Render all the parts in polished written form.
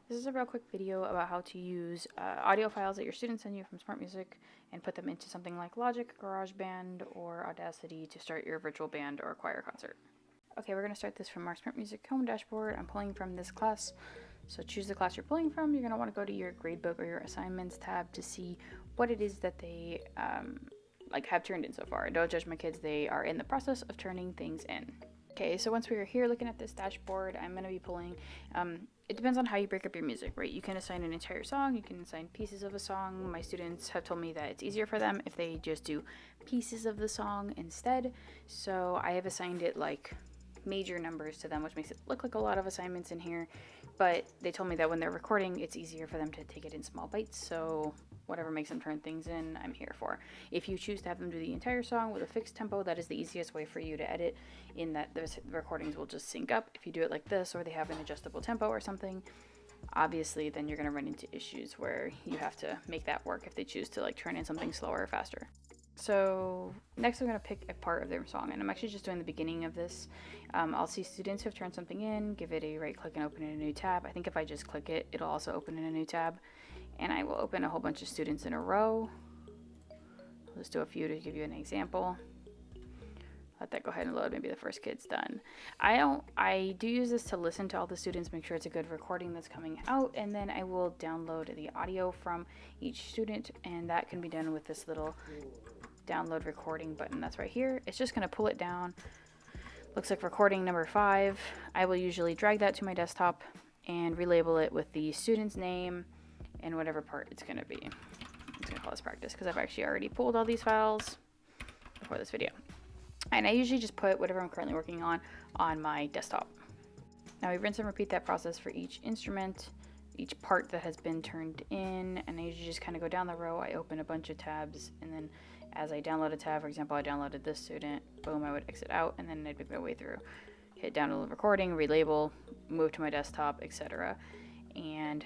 This is a real quick video about how to use audio files that your students send you from SmartMusic and put them into something like Logic, GarageBand, or Audacity to start your virtual band or choir concert. Okay, we're going to start this from our SmartMusic home dashboard. I'm pulling from this class, so choose the class you're pulling from. You're going to want to go to your gradebook or your assignments tab to see what it is that they have turned in so far. Don't judge my kids, they are in the process of turning things in. Okay, so once we are here looking at this dashboard, I'm going to be pulling, it depends on how you break up your music, right? You can assign an entire song, you can assign pieces of a song. My students have told me that it's easier for them if they just do pieces of the song instead. So I have assigned it like major numbers to them, which makes it look like a lot of assignments in here. But they told me that when they're recording, it's easier for them to take it in small bites. So whatever makes them turn things in, I'm here for. If you choose to have them do the entire song with a fixed tempo, that is the easiest way for you to edit, in that the recordings will just sync up. If you do it like this, or they have an adjustable tempo or something, obviously then you're going to run into issues where you have to make that work if they choose to like turn in something slower or faster. So next I'm going to pick a part of their song, and I'm actually just doing the beginning of this. I'll see students who have turned something in, give it a right click and open in a new tab. I think if I just click it, it'll also open in a new tab, and I will open a whole bunch of students in a row. I'll just do a few to give you an example. Let that go ahead and load. Maybe the first kid's done. I do use this to listen to all the students, make sure it's a good recording that's coming out, and then I will download the audio from each student, and that can be done with this little download recording button that's right here. It's just going to pull it down. Looks like recording number 5. I will usually drag that to my desktop and relabel it with the student's name and whatever part it's going to be. I'm just going to call this practice because I've actually already pulled all these files before this video. And I usually just put whatever I'm currently working on my desktop. Now we rinse and repeat that process for each instrument, each part that has been turned in, and I usually just kind of go down the row. I open a bunch of tabs, and then as I download a tab, for example, I downloaded this student, boom, I would exit out, and then I'd make my way through. Hit download recording, relabel, move to my desktop, etc. And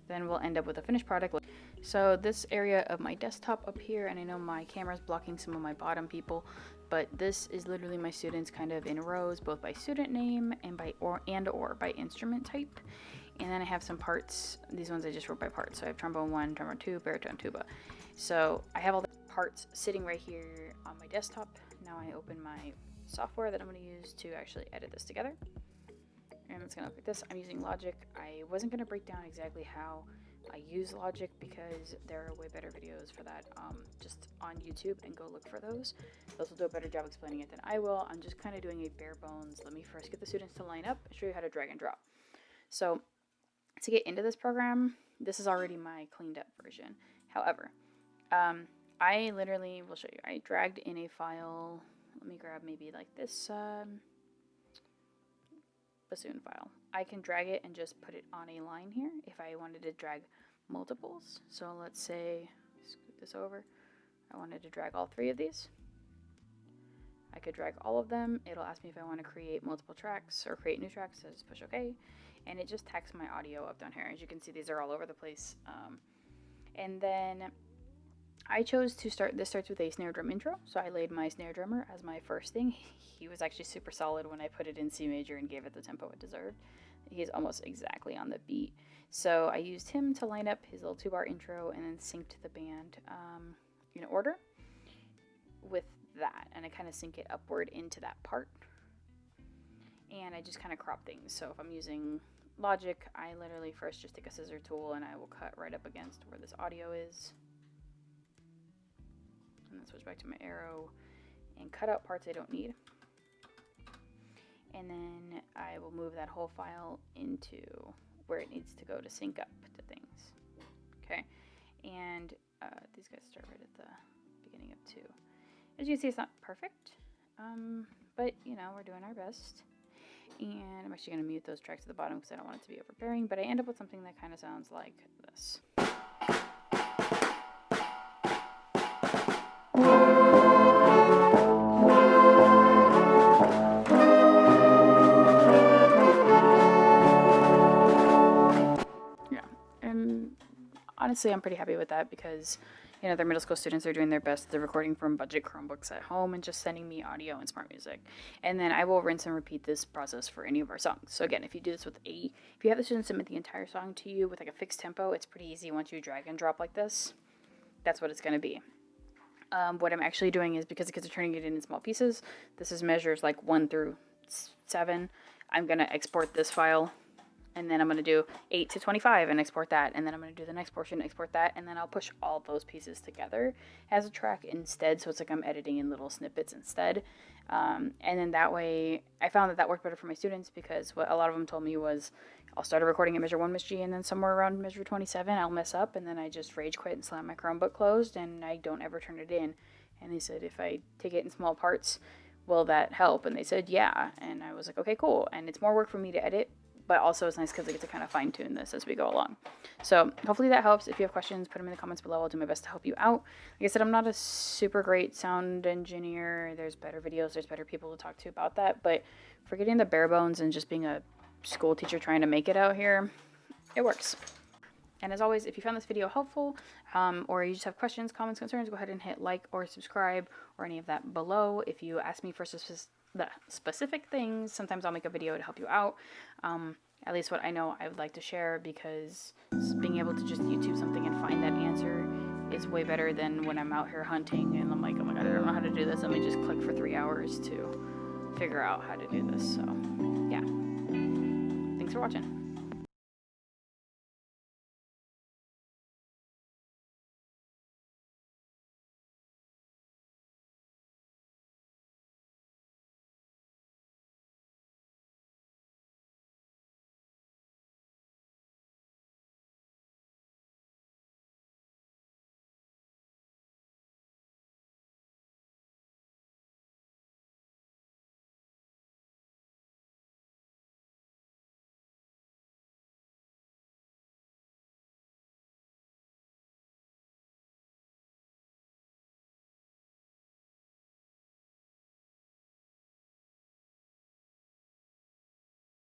then we'll end up with a finished product. So this area of my desktop up here, and I know my camera's blocking some of my bottom people, but this is literally my students kind of in rows, both by student name and or by instrument type. And then I have some parts. These ones I just wrote by parts. So I have trombone 1, trombone 2, baritone, tuba. So I have all the parts sitting right here on my desktop. Now I open my software that I'm going to use to actually edit this together. And it's going to look like this. I'm using Logic. I wasn't going to break down exactly how I use Logic because there are way better videos for that just on YouTube, and go look for those. Those will do a better job explaining it than I will. I'm just kind of doing a bare bones. Let me first get the students to line up and show you how to drag and drop. So to get into this program, this is already my cleaned up version. However, I literally will show you. I dragged in a file. Let me grab maybe like this bassoon file. I can drag it and just put it on a line here if I wanted to drag multiples. So let's say, scoot this over, I wanted to drag all 3 of these. I could drag all of them. It'll ask me if I want to create multiple tracks or create new tracks, so I just push OK, and it just tacks my audio up down here. As you can see, these are all over the place. And then I chose to start, this starts with a snare drum intro, so I laid my snare drummer as my first thing. He was actually super solid when I put it in C major and gave it the tempo it deserved. He's almost exactly on the beat. So I used him to line up his little 2-bar intro and then synced the band in order with that. And I kind of sync it upward into that part. And I just kind of crop things. So if I'm using Logic, I literally first just take a scissor tool and I will cut right up against where this audio is. And then switch back to my arrow and cut out parts I don't need. And then I will move that whole file into where it needs to go to sync up to things. Okay, and these guys start right at the beginning of 2. As you can see, it's not perfect, but you know, we're doing our best. And I'm actually going to mute those tracks at the bottom because I don't want it to be overbearing, but I end up with something that kind of sounds like this. Honestly, I'm pretty happy with that because, other middle school students are doing their best. They're recording from budget Chromebooks at home and just sending me audio and SmartMusic. And then I will rinse and repeat this process for any of our songs. So again, if you do this if you have the students submit the entire song to you with like a fixed tempo, it's pretty easy once you drag and drop like this. That's what it's going to be. What I'm actually doing is, because the kids are turning it in small pieces, this is measures like 1 through 7. I'm going to export this file, and then I'm going to do 8 to 25 and export that, and then I'm going to do the next portion, export that, and then I'll push all those pieces together as a track instead, so it's like I'm editing in little snippets instead. And then that way, I found that worked better for my students, because what a lot of them told me was, I'll start a recording at measure 1 Miss G, and then somewhere around measure 27 I'll mess up, and then I just rage quit and slam my Chromebook closed, and I don't ever turn it in. And they said, if I take it in small parts, will that help? And they said, yeah. And I was like, okay, cool. And it's more work for me to edit, but also it's nice because I get to kind of fine tune this as we go along. So hopefully that helps. If you have questions, put them in the comments below. I'll do my best to help you out. Like I said, I'm not a super great sound engineer. There's better videos, there's better people to talk to about that. But for getting the bare bones and just being a school teacher trying to make it out here, it works. And as always, if you found this video helpful, or you just have questions, comments, concerns, go ahead and hit like or subscribe or any of that below. If you ask me for the specific things, sometimes I'll make a video to help you out. At least what I know I would like to share, because being able to just YouTube something and find that answer is way better than when I'm out here hunting and I'm like, oh my god, I don't know how to do this. Let me just click for 3 hours to figure out how to do this. So yeah. Thanks for watching.